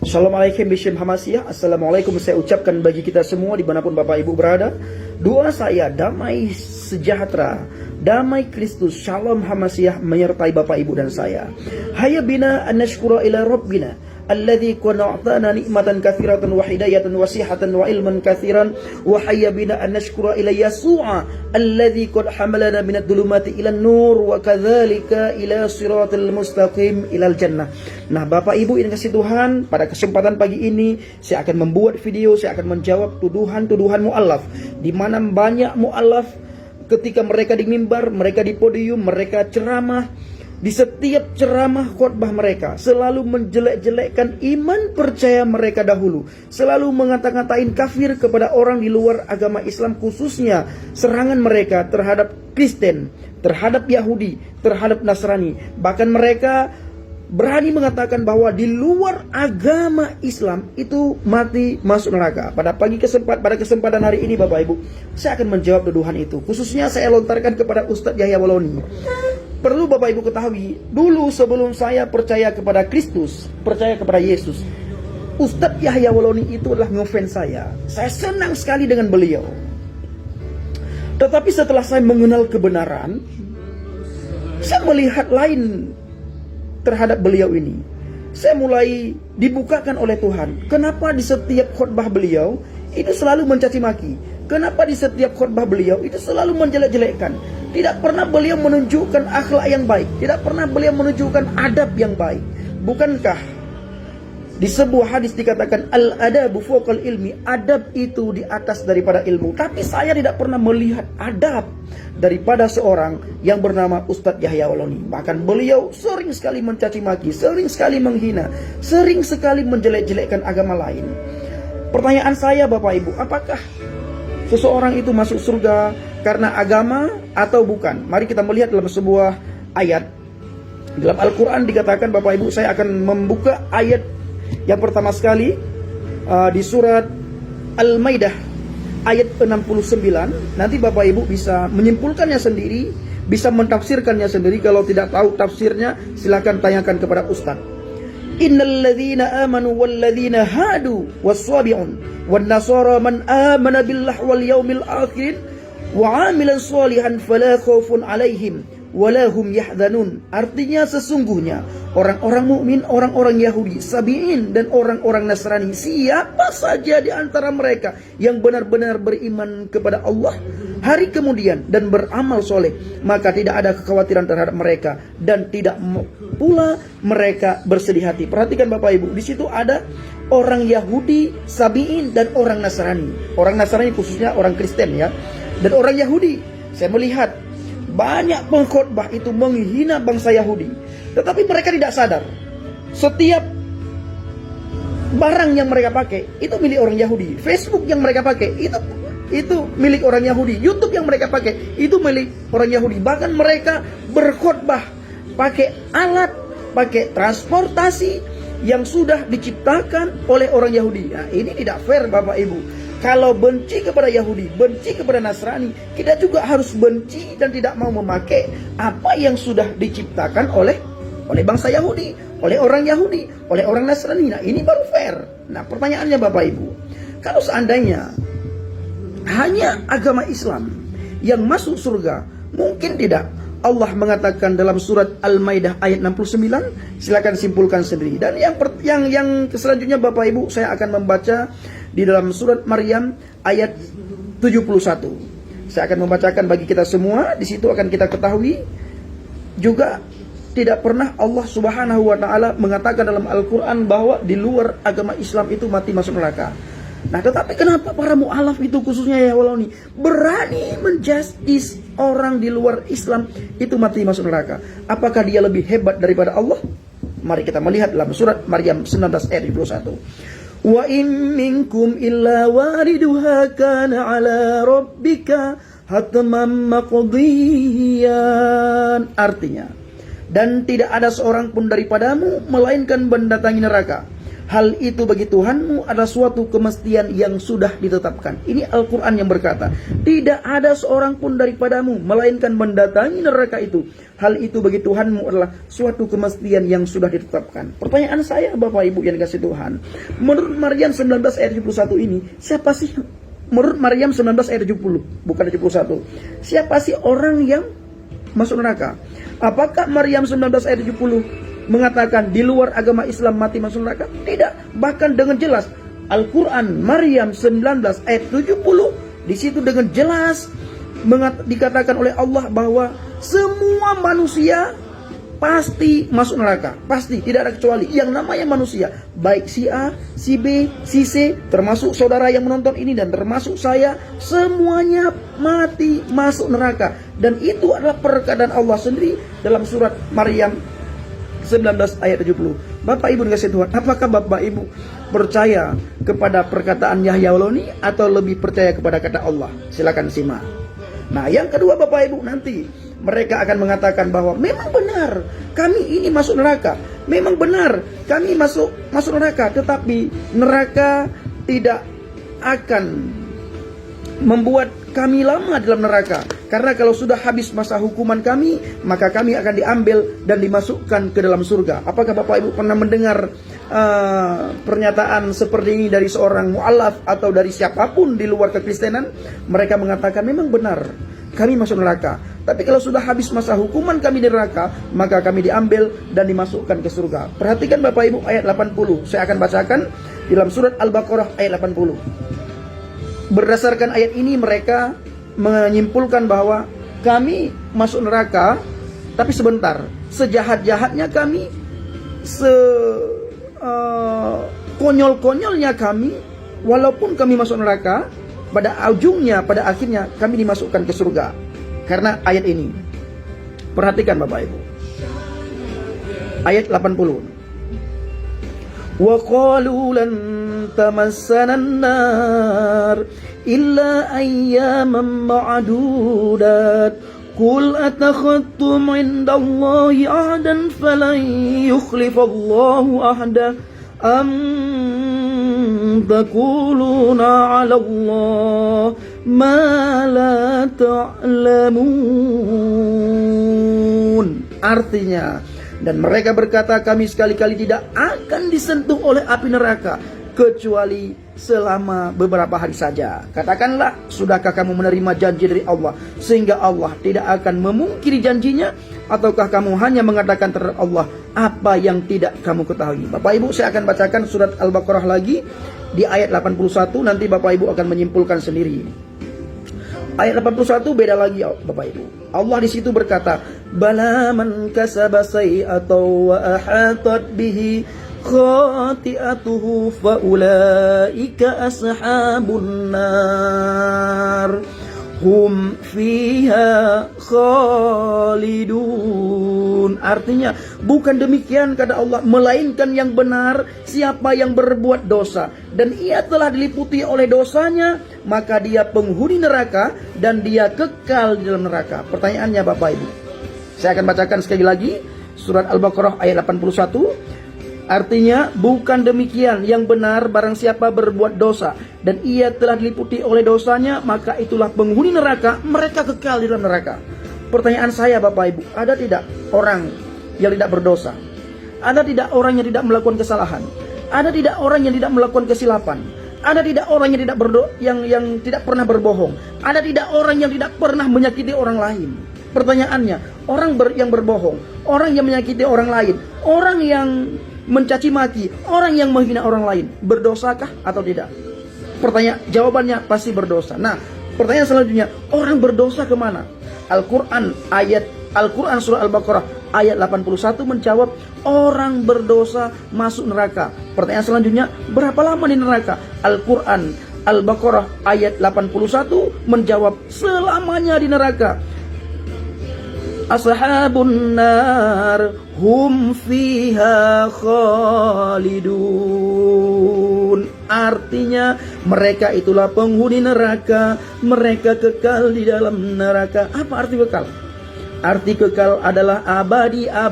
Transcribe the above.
Assalamualaikum Bishim Hamasiyah. Assalamualaikum saya ucapkan bagi kita semua dimanapun Bapak Ibu berada. Doa saya damai sejahtera, damai Kristus, Shalom Hamasiyah menyertai Bapak Ibu dan saya. Hayya bina an nashkura ila Rabbina alladzi qad a'tana nikmatan katsiratan wa hidayatan wasihatan wa ilman katsiran wa hayya bina an nashkura ila Yasu'a alladzi qad hamalana minadh dhulumati ila nur wa kadzalika ila siratal mustaqim ilal jannah. Nah, Bapak Ibu ini kasih Tuhan, pada kesempatan pagi ini saya akan membuat video, saya akan menjawab tuduhan-tuduhan mu'alaf, di mana banyak mu'alaf ketika mereka di mimbar, mereka di podium, mereka ceramah. Di setiap ceramah khotbah mereka selalu menjelek-jelekkan iman percaya mereka dahulu. Selalu mengata-ngatain kafir kepada orang di luar agama Islam, khususnya serangan mereka terhadap Kristen, terhadap Yahudi, terhadap Nasrani. Bahkan mereka berani mengatakan bahwa di luar agama Islam itu mati masuk neraka. Pada kesempatan hari ini Bapak Ibu, saya akan menjawab tuduhan itu. Khususnya saya lontarkan kepada Ustadz Yahya Waloni. Perlu Bapak Ibu ketahui, dulu sebelum saya percaya kepada Kristus, percaya kepada Yesus, Ustadz Yahya Waloni itu adalah ngefans saya. Saya senang sekali dengan beliau. Tetapi setelah saya mengenal kebenaran, saya melihat lain terhadap beliau ini. Saya mulai dibukakan oleh Tuhan. Kenapa di setiap khotbah beliau itu selalu mencaci maki? Kenapa di setiap khotbah beliau itu selalu menjelek-jelekkan? Tidak pernah beliau menunjukkan akhlak yang baik. Tidak pernah beliau menunjukkan adab yang baik. Bukankah di sebuah hadis dikatakan al-adabu fawqal ilmi, adab itu di atas daripada ilmu. Tapi saya tidak pernah melihat adab daripada seorang yang bernama Ustadz Yahya Waloni. Bahkan beliau sering sekali mencaci maki, sering sekali menghina, sering sekali menjelek-jelekkan agama lain. Pertanyaan saya Bapak Ibu, apakah seseorang itu masuk surga karena agama atau bukan? Mari kita melihat dalam sebuah ayat. Dalam Al-Quran dikatakan, Bapak Ibu, saya akan membuka ayat yang pertama sekali di surat Al-Maidah ayat 69. Nanti Bapak Ibu bisa menyimpulkannya sendiri, bisa mentafsirkannya sendiri. Kalau tidak tahu tafsirnya, silakan tanyakan kepada Ustaz. Innalladzina amanu walladzina hadu wassabi'un wan nasara man amana billah wal yaumil akhir wa 'amilan shalihan fala khaufun 'alaihim wala hum yahzanun. Artinya sesungguhnya orang-orang mukmin, orang-orang Yahudi, Sabi'in dan orang-orang Nasrani, siapa saja di antara mereka yang benar-benar beriman kepada Allah hari kemudian dan beramal soleh, maka tidak ada kekhawatiran terhadap mereka dan tidak pula mereka bersedih hati. Perhatikan Bapak Ibu, di situ ada orang Yahudi, Sabi'in dan orang Nasrani. Orang Nasrani khususnya orang Kristen ya. Dan orang Yahudi, saya melihat banyak pengkhotbah itu menghina bangsa Yahudi. Tetapi mereka tidak sadar, setiap barang yang mereka pakai itu milik orang Yahudi. Facebook yang mereka pakai itu milik orang Yahudi. YouTube yang mereka pakai itu milik orang Yahudi. Bahkan mereka berkhotbah pakai alat, pakai transportasi yang sudah diciptakan oleh orang Yahudi. Nah, ini tidak fair Bapak Ibu. Kalau benci kepada Yahudi, benci kepada Nasrani, kita juga harus benci dan tidak mau memakai apa yang sudah diciptakan oleh bangsa Yahudi, oleh orang Yahudi, oleh orang Nasrani. Nah, ini baru fair. Nah, pertanyaannya Bapak Ibu, kalau seandainya hanya agama Islam yang masuk surga, mungkin tidak? Allah mengatakan dalam surat Al-Maidah ayat 69, silakan simpulkan sendiri. Dan yang selanjutnya Bapak Ibu, saya akan membaca di dalam surat Maryam ayat 71. Saya akan membacakan bagi kita semua. Di situ akan kita ketahui juga tidak pernah Allah Subhanahu wa taala mengatakan dalam Al-Qur'an bahwa di luar agama Islam itu mati masuk neraka. Nah, tetapi kenapa para mu'alaf itu khususnya Yahya Waloni berani menjustis orang di luar Islam itu mati masuk neraka? Apakah dia lebih hebat daripada Allah? Mari kita melihat dalam surat Maryam 19 ayat 21. Wa in minkum illa wariduha kana ala rabbika hatman maqdiyan. Artinya, dan tidak ada seorang pun daripadamu melainkan mendatangi neraka. Hal itu bagi Tuhanmu adalah suatu kemestian yang sudah ditetapkan. Ini Al-Quran yang berkata, tidak ada seorang pun daripadamu melainkan mendatangi neraka itu. Hal itu bagi Tuhanmu adalah suatu kemestian yang sudah ditetapkan. Pertanyaan saya, Bapak Ibu yang dikasih Tuhan, menurut Maryam 19 ayat 71 ini, siapa sih? Menurut Maryam 19 ayat 70, bukan 71. Siapa sih orang yang masuk neraka? Apakah Maryam 19 ayat 70 mengatakan di luar agama Islam mati masuk neraka? Tidak. Bahkan dengan jelas Al-Quran Maryam 19 ayat 70, di situ dengan jelas dikatakan oleh Allah bahwa semua manusia pasti masuk neraka. Pasti, tidak ada kecuali. Yang namanya manusia, baik si A, si B, si C, termasuk saudara yang menonton ini dan termasuk saya, semuanya mati masuk neraka. Dan itu adalah perkataan Allah sendiri dalam surat Maryam 19 ayat 70. Bapak Ibu dikasih Tuhan, apakah Bapak Ibu percaya kepada perkataan Yahya Waloni atau lebih percaya kepada kata Allah? Silakan simak. Nah, yang kedua Bapak Ibu, nanti mereka akan mengatakan bahwa memang benar kami ini masuk neraka. Memang benar kami masuk neraka, tetapi neraka tidak akan membuat kami lama dalam neraka. Karena kalau sudah habis masa hukuman kami, maka kami akan diambil dan dimasukkan ke dalam surga. Apakah Bapak Ibu pernah mendengar pernyataan seperti ini dari seorang mu'alaf atau dari siapapun di luar kekristenan? Mereka mengatakan memang benar kami masuk neraka, tapi kalau sudah habis masa hukuman kami di neraka, maka kami diambil dan dimasukkan ke surga. Perhatikan Bapak Ibu ayat 80. Saya akan bacakan dalam surat Al-Baqarah ayat 80. Berdasarkan ayat ini mereka menyimpulkan bahwa kami masuk neraka, tapi sebentar, sejahat-jahatnya kami, konyol-konyolnya kami, walaupun kami masuk neraka, pada ujungnya, pada akhirnya kami dimasukkan ke surga. Karena ayat ini. Perhatikan Bapak Ibu. Ayat 80. وَقَالُوا لَن تَمَسَّنَا النَّارُ إِلَّا أَيَّامًا مَّعْدُودَاتٍ قُلْ أَتَخَذْتُمْ عِندَ اللَّهِ عَهْدًا فَلَن يُخْلِفَ اللَّهُ عَهْدَهُ أَمْ تَقُولُونَ عَلَى اللَّهِ مَا لَا تَعْلَمُونَ. Artinya, dan mereka berkata, kami sekali-kali tidak akan disentuh oleh api neraka kecuali selama beberapa hari saja. Katakanlah, sudahkah kamu menerima janji dari Allah sehingga Allah tidak akan memungkiri janjinya, ataukah kamu hanya mengatakan terhadap Allah apa yang tidak kamu ketahui? Bapak Ibu, saya akan bacakan surat Al-Baqarah lagi di ayat 81, nanti Bapak Ibu akan menyimpulkan sendiri. Ayat 81 beda lagi Bapak Ibu. Allah di situ berkata, bala man kasaba sayyi'atan wa ahatat bihi khati'atuhu fa ulaika ashabun nar hum fiha khalidun. Artinya, bukan demikian kata Allah, melainkan yang benar siapa yang berbuat dosa dan ia telah diliputi oleh dosanya, maka dia penghuni neraka dan dia kekal di dalam neraka. Pertanyaannya Bapak Ibu, saya akan bacakan sekali lagi surat Al-Baqarah ayat 81. Artinya, bukan demikian yang benar barang siapa berbuat dosa dan ia telah diliputi oleh dosanya, maka itulah penghuni neraka, mereka kekal di dalam neraka. Pertanyaan saya Bapak Ibu, ada tidak orang yang tidak berdosa? Ada tidak orang yang tidak melakukan kesalahan? Ada tidak orang yang tidak melakukan kesilapan? Ada tidak orang yang tidak yang tidak pernah berbohong? Ada tidak orang yang tidak pernah menyakiti orang lain? Pertanyaannya, orang yang berbohong, orang yang menyakiti orang lain, orang yang mencaci maki, orang yang menghina orang lain, berdosakah atau tidak? Jawabannya pasti berdosa. Nah, pertanyaan selanjutnya, orang berdosa kemana? Al-Quran surah Al-Baqarah ayat 81 menjawab, orang berdosa masuk neraka. Pertanyaan selanjutnya, berapa lama di neraka? Al-Quran Al-Baqarah ayat 81 menjawab, selamanya di neraka. Ashabun nar hum fiha khalidun. Artinya, mereka itulah penghuni neraka, mereka kekal di dalam neraka. Apa arti kekal? Arti kekal adalah abadi.